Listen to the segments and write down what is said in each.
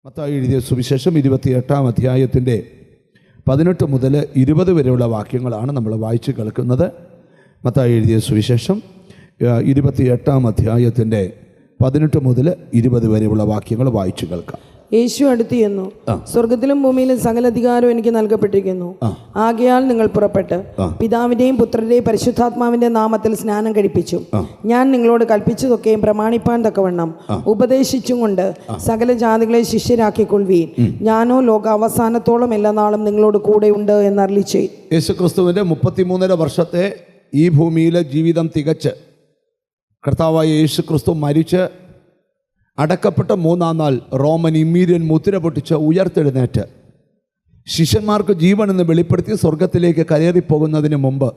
മത്തായി എഴുതിയ സുവിശേഷം 28-ാം അധ്യായത്തിൻ്റെ 18 മുതൽ 20 വരെയുള്ള വാക്യങ്ങളാണ് നമ്മൾ വായിച്ച് കേൾക്കുന്നത്. മത്തായി എഴുതിയ സുവിശേഷം 28-ാം അധ്യായത്തിൻ്റെ 18 മുതൽ 20 വരെയുള്ള വാക്യങ്ങൾ വായിച്ച് കേൾക്കാം. യേശു അടുത്ത് ചെന്നു, സ്വർഗത്തിലും ഭൂമിയിലും സകല അധികാരവും എനിക്ക് നൽകപ്പെട്ടിരിക്കുന്നു. ആകയാൽ നിങ്ങൾ പുറപ്പെട്ട് പിതാവിന്റെയും പുത്രന്റെയും പരിശുദ്ധാത്മാവിന്റെ നാമത്തിൽ സ്നാനം കഴിപ്പിച്ചു. ഞാൻ നിങ്ങളോട് കൽപ്പിച്ചതൊക്കെയും പ്രമാണിപ്പാൻ തക്കവണ്ണം ഉപദേശിച്ചും കൊണ്ട് സകല ജാതികളെ ശിഷ്യരാക്കിക്കൊള്ളുവീൻ. ഞാനോ ലോകാവസാനത്തോളം എല്ലാ നാളും നിങ്ങളോട് കൂടെ ഉണ്ട് എന്നരുളിച്ചെയ്തു. യേശുക്രിസ്തുവിന്റെ 33 വർഷത്തെ ഈ ഭൂമിയിലെ ജീവിതം തികച്ച് കർത്താവായ യേശുക്രിസ്തു മരിച്ച് അടക്കപ്പെട്ട 3-ാം നാൾ റോമൻ ഇമ്മീരിയൻ മുദ്ര പൊട്ടിച്ച് ഉയർത്തെഴുന്നേറ്റ് ശിഷ്യന്മാർക്ക് ജീവൻ എന്ന് വെളിപ്പെടുത്തി സ്വർഗത്തിലേക്ക് കയറിപ്പോകുന്നതിന് മുമ്പ്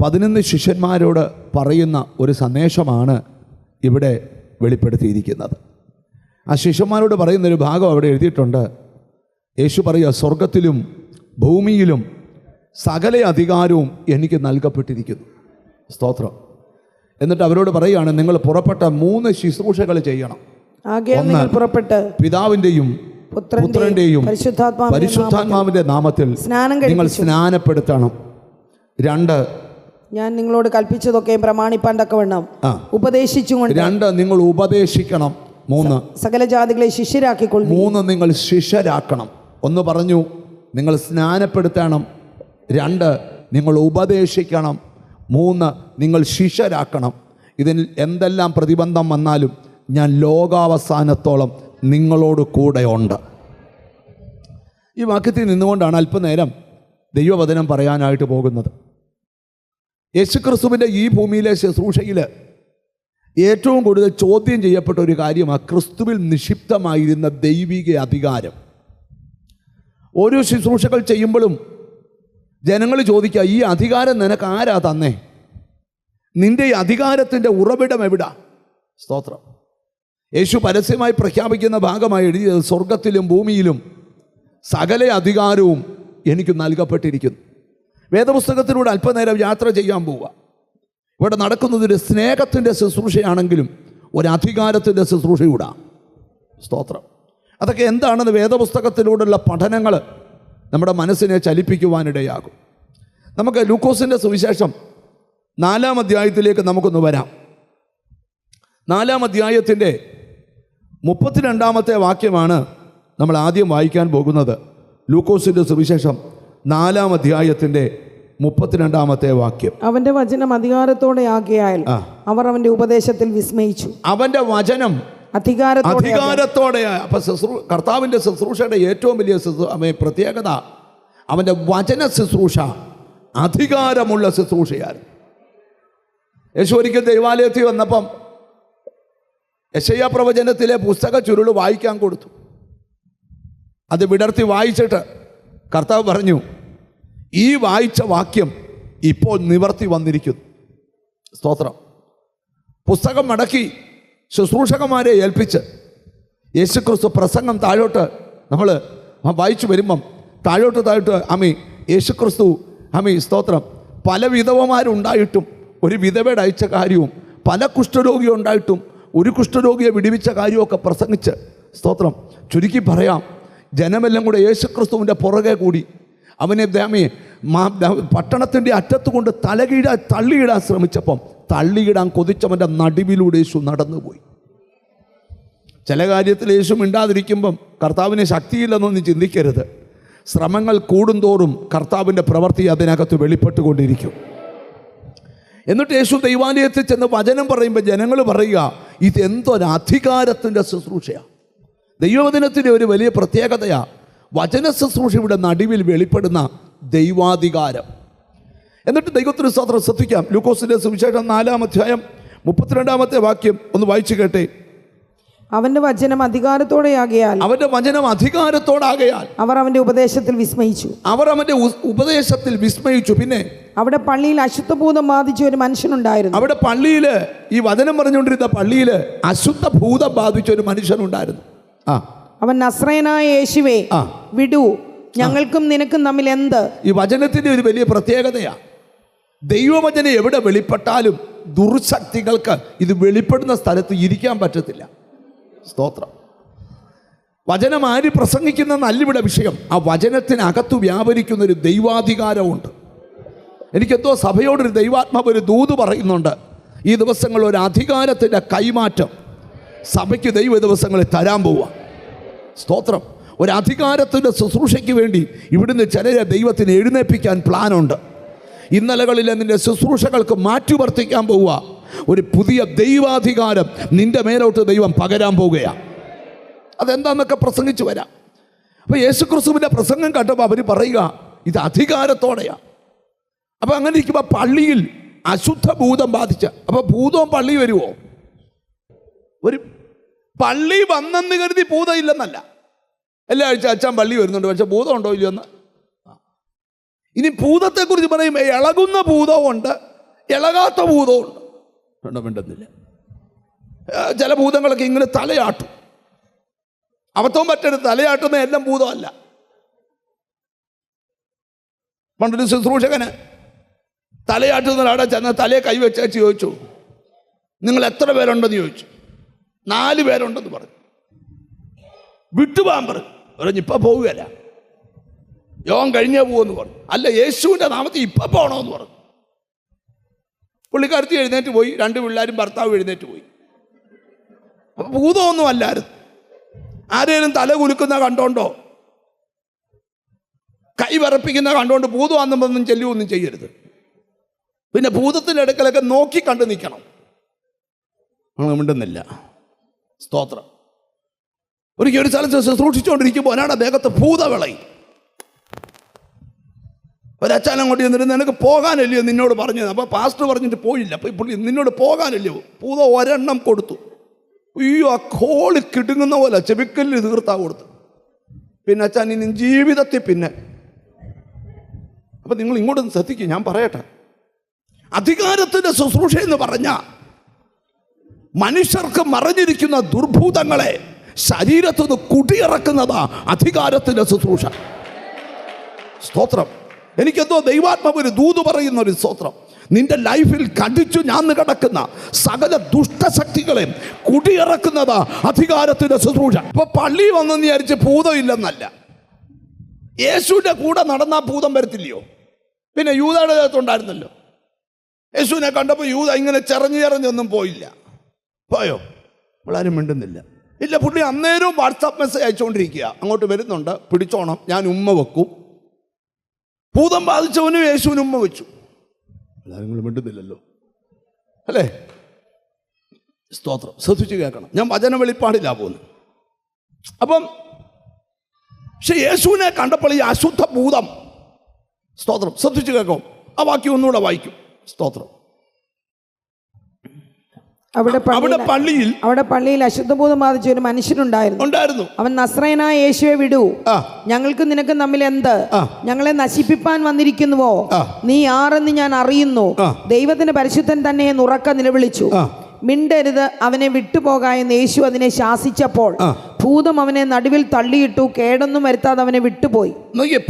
11 ശിഷ്യന്മാരോട് പറയുന്ന ഒരു സന്ദേശമാണ് ഇവിടെ വെളിപ്പെടുത്തിയിരിക്കുന്നത്. ആ ശിഷ്യന്മാരോട് പറയുന്നൊരു ഭാഗം അവിടെ എഴുതിയിട്ടുണ്ട്. യേശു പറയുക, സ്വർഗത്തിലും ഭൂമിയിലും സകല അധികാരവും എനിക്ക് നൽകപ്പെട്ടിരിക്കുന്നു. സ്തോത്രം. എന്നിട്ട് അവരോട് പറയുകയാണ്, നിങ്ങൾ പുറപ്പെട്ട 3 ശുശ്രൂഷകൾ ചെയ്യണം. പുറപ്പെട്ട് പിതാവിൻ്റെയും പുത്രന്റെയും പരിശുദ്ധാത്മാവിന്റെ നാമത്തിൽ നിങ്ങൾ സ്നാനപ്പെടുത്തണം. 2, ഞാൻ നിങ്ങളോട് കൽപ്പിച്ചതൊക്കെ പ്രമാണിപ്പാൻ തക്കവണ്ണം ഉപദേശിച്ചുകൊണ്ട്. 2, നിങ്ങൾ ഉപദേശിക്കണം. 3, സകല ജാതികളെ ശിഷ്യരാക്കിക്കൊള്ളും. 3, നിങ്ങൾ ശിഷ്യരാക്കണം. 1 പറഞ്ഞു, നിങ്ങൾ സ്നാനപ്പെടുത്തണം. 2, നിങ്ങൾ ഉപദേശിക്കണം. 3, നിങ്ങൾ ശിഷ്യരാക്കണം. ഇതിൽ എന്തെല്ലാം പ്രതിബന്ധം വന്നാലും ഞാൻ ലോകാവസാനത്തോളം നിങ്ങളോട് കൂടെ ഉണ്ട്. ഈ വാക്യത്തിൽ നിന്നുകൊണ്ടാണ് അല്പനേരം ദൈവവചനം പറയാനായിട്ട് പോകുന്നത്. യേശുക്രിസ്തുവിൻ്റെ ഈ ഭൂമിയിലെ ശുശ്രൂഷയിൽ ഏറ്റവും കൂടുതൽ ചോദ്യം ചെയ്യപ്പെട്ട ഒരു കാര്യമാണ് ക്രിസ്തുവിൽ നിക്ഷിപ്തമായിരുന്ന ദൈവിക അധികാരം. ഓരോ ശുശ്രൂഷകൾ ചെയ്യുമ്പോഴും ജനങ്ങൾ ചോദിക്കുക, ഈ അധികാരം നിനക്ക് ആരാ തന്നേ? നിന്റെ ഈ അധികാരത്തിൻ്റെ ഉറവിടം എവിടാ? സ്തോത്രം. യേശു പരസ്യമായി പ്രഖ്യാപിക്കുന്ന ഭാഗമായി എഴുതിയത്, സ്വർഗത്തിലും ഭൂമിയിലും സകല അധികാരവും എനിക്ക് നൽകപ്പെട്ടിരിക്കുന്നു. വേദപുസ്തകത്തിലൂടെ അല്പനേരം യാത്ര ചെയ്യാൻ പോവുക. ഇവിടെ നടക്കുന്നതൊരു സ്നേഹത്തിൻ്റെ ശുശ്രൂഷയാണെങ്കിലും ഒരു അധികാരത്തിൻ്റെ ശുശ്രൂഷയൂടാ. സ്തോത്രം. അതൊക്കെ എന്താണെന്ന് വേദപുസ്തകത്തിലൂടെയുള്ള പഠനങ്ങൾ നമ്മുടെ മനസ്സിനെ ചലിപ്പിക്കുവാനിടയാകും. നമുക്ക് ലൂക്കോസിൻ്റെ സുവിശേഷം 4-ാം അധ്യായത്തിലേക്ക് നമുക്കൊന്ന് വരാം. 4-ാം അധ്യായത്തിൻ്റെ 32-ാമത്തെ വാക്യമാണ് നമ്മൾ ആദ്യം വായിക്കാൻ പോകുന്നത്. ലൂക്കോസിൻ്റെ സുവിശേഷം 4-ാം അധ്യായത്തിൻ്റെ 32-ാമത്തെ വാക്യം. അവന്റെ വചനം അധികാരത്തോടെ ആകയാൽ അവർ അവന്റെ ഉപദേശത്തിൽ വിസ്മയിച്ചു. അവന്റെ വചനം അധികാരത്തോടെ. അപ്പൊ കർത്താവിൻ്റെ ശുശ്രൂഷയുടെ ഏറ്റവും വലിയ പ്രത്യേകത അവൻ്റെ വചന ശുശ്രൂഷ അധികാരമുള്ള ശുശ്രൂഷയായിരുന്നു. യേശു ഒരിക്കൽ ദൈവാലയത്തിൽ വന്നപ്പം യെശയ്യാ പ്രവചനത്തിലെ പുസ്തക ചുരുൾ വായിക്കാൻ കൊടുത്തു. അത് വിടർത്തി വായിച്ചിട്ട് കർത്താവ് പറഞ്ഞു, ഈ വായിച്ച വാക്യം ഇപ്പോൾ നിവർത്തി വന്നിരിക്കുന്നു. സ്തോത്രം. പുസ്തകം മടക്കി ശുശ്രൂഷകന്മാരെ ഏൽപ്പിച്ച് യേശുക്രിസ്തു പ്രസംഗം താഴോട്ട് നമ്മൾ വായിച്ചു വരുമ്പം താഴോട്ട് യേശുക്രിസ്തു സ്തോത്രം പല വിധവമാരുണ്ടായിട്ടും ഒരു വിധവയുടെ അയച്ച കാര്യവും പല കുഷ്ഠരോഗിയും ഉണ്ടായിട്ടും ഒരു കുഷ്ഠരോഗിയെ വിടിവിച്ച കാര്യമൊക്കെ പ്രസംഗിച്ച് സ്തോത്രം ചുരുക്കി പറയാം, ജനമെല്ലാം കൂടെ യേശുക്രിസ്തുവിൻ്റെ പുറകെ കൂടി അവനെ പട്ടണത്തിൻ്റെ അറ്റത്ത് കൊണ്ട് തള്ളിയിടാൻ ശ്രമിച്ചപ്പം തള്ളിയിടാൻ കൊതിച്ചവൻ്റെ നടുവിലൂടെ യേശു നടന്നുപോയി. ചില കാര്യത്തിൽ യേശു മിണ്ടാതിരിക്കുമ്പം കർത്താവിന് ശക്തിയില്ലെന്നൊന്നും ചിന്തിക്കരുത്. ശ്രമങ്ങൾ കൂടുന്തോറും കർത്താവിൻ്റെ പ്രവൃത്തി അതിനകത്ത് വെളിപ്പെട്ടുകൊണ്ടിരിക്കും. എന്നിട്ട് യേശു ദൈവാലയത്തിൽ ചെന്ന് വചനം പറയുമ്പോൾ ജനങ്ങൾ പറയുക, ഇതെന്തൊരു അധികാരത്തിൻ്റെ ശുശ്രൂഷയാണ്. ദൈവവചനത്തിൻ്റെ ഒരു വലിയ പ്രത്യേകതയാണ് വചന ശുശ്രൂഷയുടെ നടുവിൽ വെളിപ്പെടുന്ന ദൈവാധികാരം. എന്നിട്ട് ദൈവത്തിന് സ്തോത്രം. ശ്രദ്ധിക്കാം. ലൂക്കോസിന്റെ സുവിശേഷം 4-ാം അധ്യായം 32-ാമത്തെ വാക്യം ഒന്ന് വായിച്ചു കേട്ടെ. അവന്റെ വചനം അധികാരത്തോടെയാകയാൽ അവർ അവന്റെ ഉപദേശത്തിൽ വിസ്മയിച്ചു. പിന്നെ അവിടെ പള്ളിയിൽ അശുദ്ധഭൂതം ബാധിച്ച ഒരു മനുഷ്യനുണ്ടായിരുന്നു. അവിടെ പള്ളിയിൽ ഈ വചനം പറഞ്ഞുകൊണ്ടിരുന്ന പള്ളിയിൽ അശുദ്ധഭൂതം ബാധിച്ച ഒരു മനുഷ്യനുണ്ടായിരുന്നു. അവൻ നസ്രയനായ യേശുവേ വിടൂ, ഞങ്ങൾക്കും നിനക്കും തമ്മിൽ എന്ത്? ഈ വചനത്തിന്റെ ഒരു വലിയ പ്രത്യേകതയാണ്. ദൈവവചനം എവിടെ വെളിപ്പെട്ടാലും ദുർശക്തികൾക്ക് ഇത് വെളിപ്പെടുന്ന സ്ഥലത്ത് ഇരിക്കാൻ പറ്റത്തില്ല. സ്തോത്രം. വചനം ആര് പ്രസംഗിക്കുന്നതെന്നല്ല ഇവിടെ വിഷയം. ആ വചനത്തിനകത്ത് വ്യാപരിക്കുന്നൊരു ദൈവാധികാരമുണ്ട്. എനിക്കെന്തോ സഭയോടൊരു ദൈവാത്മാവ് ഒരു ദൂത് പറയുന്നുണ്ട്. ഈ ദിവസങ്ങളിൽ ഒരു അധികാരത്തിൻ്റെ കൈമാറ്റം സഭയ്ക്ക് ദൈവ ദിവസങ്ങളിൽ തരാൻ പോവുക. സ്തോത്രം. ഒരു അധികാരത്തിൻ്റെ ശുശ്രൂഷയ്ക്ക് വേണ്ടി ഇവിടുന്ന് ചിലരെ ദൈവത്തിന് എഴുന്നേൽപ്പിക്കാൻ പ്ലാനുണ്ട്. ഇന്നലകളിലെ നിൻ്റെ ശുശ്രൂഷകൾക്ക് മാറ്റിവർത്തിക്കാൻ പോവുക. ഒരു പുതിയ ദൈവാധികാരം നിൻ്റെ മേലോട്ട് ദൈവം പകരാൻ പോവുകയാണ്. അതെന്താന്നൊക്കെ പ്രസംഗിച്ച് വരാം. അപ്പോൾ യേശുക്രിസ്തുവിൻ്റെ പ്രസംഗം കേട്ടപ്പോൾ അവർ പറയുക ഇത് അധികാരത്തോടെയാണ്. അപ്പോൾ അങ്ങനെ ഇരിക്കുമ്പോൾ പള്ളിയിൽ അശുദ്ധ ഭൂതം ബാധിച്ച, അപ്പോൾ ഭൂതവും പള്ളി വരുമോ? ഒരു പള്ളി വന്നെന്ന് കരുതി ഭൂതം ഇല്ലെന്നല്ല. എല്ലാ ആഴ്ച അച്ഛൻ പള്ളി വരുന്നുണ്ട്, പക്ഷെ ഭൂതം ഉണ്ടോ ഇല്ലയോ എന്ന്. ഇനി ഭൂതത്തെക്കുറിച്ച് പറയുമ്പോൾ ഇളകുന്ന ഭൂതമുണ്ട്, ഇളകാത്ത ഭൂതമുണ്ട്. മിണ്ടുന്നില്ല. ചില ഭൂതങ്ങളൊക്കെ ഇങ്ങനെ തലയാട്ടും. അബദ്ധവും പറ്റരുത്, തലയാട്ടുന്ന എല്ലാം ഭൂതമല്ല. പണ്ടൊരു ശുശ്രൂഷകന് തലയാട്ടുന്ന അവിടെ ചെന്ന് തലയെ കൈവച്ച് ചോദിച്ചു, നിങ്ങൾ എത്ര പേരുണ്ടെന്ന് ചോദിച്ചു. 4 പേരുണ്ടെന്ന് പറഞ്ഞു. വിട്ടുപോകാൻ പറഞ്ഞു. ഇപ്പം പോവുകയല്ല, യോഗം കഴിഞ്ഞേ പോകുമെന്ന് പറഞ്ഞു. അല്ല, യേശുവിൻ്റെ നാമത്തിൽ ഇപ്പം പോകണമെന്ന് പറഞ്ഞു. പുള്ളിക്കാരത്തി എഴുന്നേറ്റ് പോയി. 2 പിള്ളേരും ഭർത്താവും എഴുന്നേറ്റ് പോയി. അപ്പം ഭൂതമൊന്നും അല്ലായിരുന്നു. ആരെയും തല കുലുക്കുന്ന കണ്ടോണ്ടോ കൈ വിറപ്പിക്കുന്ന കണ്ടോണ്ട് ഭൂതമാണെന്നൊന്നും ചെല്ലുകയൊന്നും ചെയ്യരുത്. പിന്നെ ഭൂതത്തിൻ്റെ അടുക്കലൊക്കെ നോക്കി കണ്ടു നിൽക്കണം. മിണ്ടുന്നില്ല. സ്തോത്രം. ഒരു സ്ഥലത്ത് ശുശ്രൂഷിച്ചുകൊണ്ടിരിക്കുമ്പോൾ ഒരാളുടെ ദേഹത്ത് ഭൂതവിളയും. ഒരച്ഛൻ അങ്ങോട്ട് ചെന്നിട്ട് നിനക്ക് പോകാനല്ലയോ നിന്നോട് പറഞ്ഞത്. അപ്പോൾ പാസ്റ്റർ പറഞ്ഞിട്ട് പോയില്ല. അപ്പോൾ പുള്ളി നിന്നോട് പോകാനല്ലയോ. ഭൂതം ഒരെണ്ണം കൊടുത്തു. അയ്യോ, ആ കോളി കിടുങ്ങുന്ന പോലെ ചെവിക്കല്ലിൽ തീർത്താ കൊടുത്തു. പിന്നെ അച്ഛൻ ഇനി ജീവിതത്തിൽ പിന്നെ. അപ്പം നിങ്ങൾ ഇങ്ങോട്ടൊന്ന് ശ്രദ്ധിക്കും, ഞാൻ പറയട്ടെ. അധികാരത്തിൻ്റെ ശുശ്രൂഷ എന്ന് പറഞ്ഞാൽ മനുഷ്യർക്ക് മറഞ്ഞിരിക്കുന്ന ദുർഭൂതങ്ങളെ ശരീരത്തു നിന്ന് കുടിയിറക്കുന്നതാ അധികാരത്തിൻ്റെ ശുശ്രൂഷ. സ്തോത്രം. എനിക്കെന്തോ ദൈവാത്മാവ് ഒരു ദൂത് പറയുന്ന ഒരു സ്തോത്രം. നിന്റെ ലൈഫിൽ കടിച്ചു ഞാന്ന് കിടക്കുന്ന സകല ദുഷ്ടശക്തികളെ കുടിയിറക്കുന്നതാ അധികാരത്തിൻ്റെ ശുശ്രൂഷ. ഇപ്പൊ പള്ളി വന്നെന്ന് വിചാരിച്ച് ഭൂതം ഇല്ലെന്നല്ല. യേശുവിൻ്റെ കൂടെ നടന്നാൽ ഭൂതം വരത്തില്ലയോ? പിന്നെ യൂദയുടെ ദേഹത്തുണ്ടായിരുന്നല്ലോ. യേശുവിനെ കണ്ടപ്പോൾ യൂദ ഇങ്ങനെ ചെറഞ്ഞൊന്നും പോയില്ല. പോയോ? വളരെ മിണ്ടുന്നില്ല. ഇല്ല, പുള്ളി അന്നേരവും വാട്സാപ്പ് മെസ്സേജ് അയച്ചുകൊണ്ടിരിക്കുക. അങ്ങോട്ട് വരുന്നുണ്ട്, പിടിച്ചോണം, ഞാൻ ഉമ്മ വെക്കും. ഭൂതം ബാധിച്ചവനും യേശുവിന് ഉമ്മ വെച്ചു. എല്ലാവരും മിണ്ടുന്നില്ലല്ലോ, അല്ലേ? സ്തോത്രം. ശ്രദ്ധിച്ച് കേൾക്കണം. ഞാൻ വചന വെളിപ്പാടില്ല പോകുന്നത്. അപ്പം പക്ഷെ യേശുവിനെ കണ്ടപ്പോൾ ഈ അശുദ്ധ ഭൂതം, സ്തോത്രം, ശ്രദ്ധിച്ച് കേൾക്കും. ആ വാക്യം ഒന്നുകൂടെ വായിക്കും. സ്തോത്രം. അവിടെ പള്ളിയിൽ അശുദ്ധഭൂതം ബാധിച്ച ഒരു മനുഷ്യനുണ്ടായിരുന്നു. അവൻ നസ്രയനായ യേശുവെ വിടൂ, ഞങ്ങൾക്ക് നിനക്ക് തമ്മിൽ എന്ത്? ഞങ്ങളെ നശിപ്പിപ്പാൻ വന്നിരിക്കുന്നുവോ? നീ ആരെന്ന് ഞാൻ അറിയുന്നു. ദൈവത്തിന്റെ പരിശുദ്ധൻ തന്നെ എന്ന് ഉറക്കെ നിലവിളിച്ചു. മിണ്ടരുത്, അവനെ വിട്ടുപോകാ എന്ന് യേശു അതിനെ ശാസിച്ചപ്പോൾ ഭൂതം അവനെ നടുവിൽ തള്ളിയിട്ടു. കേടൊന്നും വരുത്താതെ അവനെ വിട്ടുപോയി.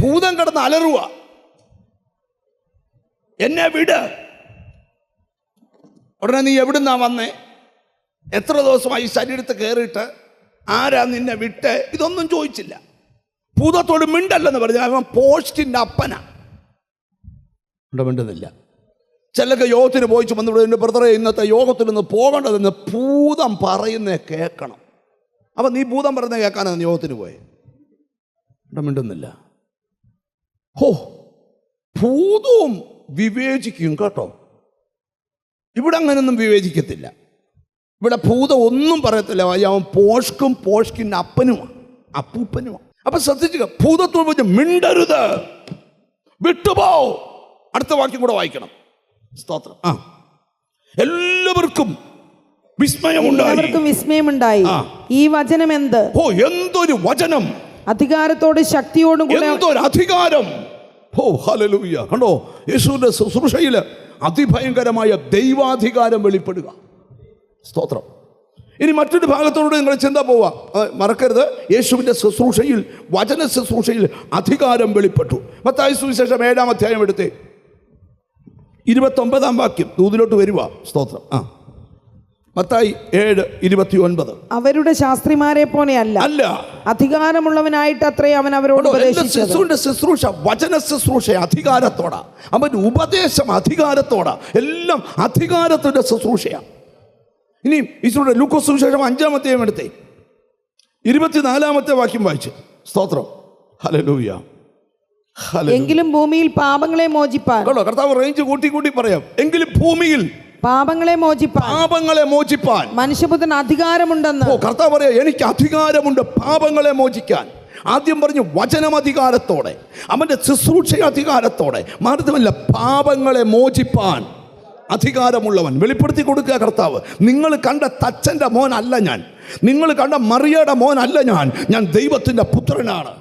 ഭൂതം കിടന്ന് അലറുക, എന്നെ വിട്. ഉടനെ നീ എവിടുന്നാ വന്നേ? എത്ര ദിവസമായി ശരീരത്ത് കയറിയിട്ട്? ആരാ നിന്നെ വിട്ട്? ഇതൊന്നും ചോദിച്ചില്ല. ഭൂതത്തോട് മിണ്ടല്ലെന്ന് പറഞ്ഞു. അവൻ പോസ്റ്റിൻ്റെ അപ്പനാ. മിണ്ടുന്നില്ല. ചിലക്ക് യോഗത്തിന് പോയിച്ച് വന്നിവിടെ എൻ്റെ ബ്രദറെ ഇന്നത്തെ യോഗത്തിലൊന്ന് പോകേണ്ടതെന്ന് ഭൂതം പറയുന്നേ കേൾക്കണം. അപ്പം നീ ഭൂതം പറയുന്നത് കേൾക്കാനാണ് യോഗത്തിന് പോയെ? മിണ്ടുന്നില്ല. ഹോ, ഭൂതവും വിവേചിക്കും കേട്ടോ. ഇവിടെ അങ്ങനെയൊന്നും വിവേചിക്കത്തില്ല. ഇവിടെ ഭൂതം ഒന്നും പറയത്തില്ല. അവൻ പോഷ്കിൻ്റെ അപ്പനുമാണ്, അപ്പൂപ്പനുമാണ്. അപ്പൊ ശ്രദ്ധിക്കുക, ഭൂതത്തോട് മിണ്ടരുത്, വിട്ടുപോ. അടുത്ത വാക്യം കൂടെ വായിക്കണം. സ്തോത്രം. എല്ലാവർക്കും വിസ്മയമുണ്ടായി. ഈ വചനം എന്ത്? ഓ, എന്തൊരു വചനം! അധികാരത്തോടും ശക്തിയോടും കൂടെ എന്തൊരു അധികാരം! ഓ, ഹല്ലേലൂയ. കണ്ടോ, യേശുവിന്റെ ശുശ്രൂഷയിൽ അതിഭയങ്കരമായ ദൈവാധികാരം വെളിപ്പെടുക. സ്തോത്രം. ഇനി മറ്റൊരു ഭാഗത്തോട് നിങ്ങൾ ചിന്ത പോവാ, മറക്കരുത്. യേശുവിൻ്റെ ശുശ്രൂഷയിൽ, വചന ശുശ്രൂഷയിൽ അധികാരം വെളിപ്പെട്ടു. മത്തായി സുവിശേഷം 7-ാം അധ്യായം എടുത്തേ, 29-ാം വാക്യം ദൂതിലോട്ട് വരുക. സ്തോത്രം. മത്തായി 7:29. അവരുടെ ശാസ്ത്രിമാരെ പോലെയല്ല, അല്ല, അധികാരമുള്ളവനായിട്ട് അത്രേ അവൻ അവരോട് എന്റെ ഉപദേശിച്ചത്. ശിശുവിന്റെ ശുശ്രൂഷ വചന ശുശ്രൂഷ അധികാരത്തോടാ, അവന്റെ ഉപദേശം അധികാരത്തോടാ, എല്ലാം അധികാരത്തിന്റെ ശുശ്രൂഷയാണ്. ഇനി ഈശോയുടെ ലൂക്കോസ് സുവിശേഷം 5-ാമത്തെ എടുത്തേ 24-ാമത്തെ വാക്യം വായിച്ച്. സ്തോത്രം, ഹല്ലേലൂയ, ഹല്ലേലൂയ. എങ്കിലും ഭൂമിയിൽ പാപങ്ങളെ മോചിപ്പാൻ, കേട്ടോ, കർത്താവ് റേഞ്ച് കൂട്ടി പറയാം. എങ്കിലും ഭൂമിയിൽ പാപങ്ങളെ മോചിപ്പാൻ മനുഷ്യപുത്രന് അധികാരമുണ്ടെന്ന്. കർത്താവ് പറയാ, എനിക്ക് അധികാരമുണ്ട് പാപങ്ങളെ മോചിക്കാൻ. ആദ്യം പറഞ്ഞു വചനം അധികാരത്തോടെ, അവന്റെ ശുശ്രൂഷ അധികാരത്തോടെ, മാത്രമല്ല പാപങ്ങളെ മോചിപ്പാൻ അധികാരമുള്ളവൻ. വെളിപ്പെടുത്തി കൊടുക്കുക കർത്താവ്. നിങ്ങൾ കണ്ട തച്ചൻ്റെ മോൻ അല്ല ഞാൻ, നിങ്ങൾ കണ്ട മറിയയുടെ മോൻ അല്ല ഞാൻ, ഞാൻ ദൈവത്തിൻ്റെ പുത്രനാണ്.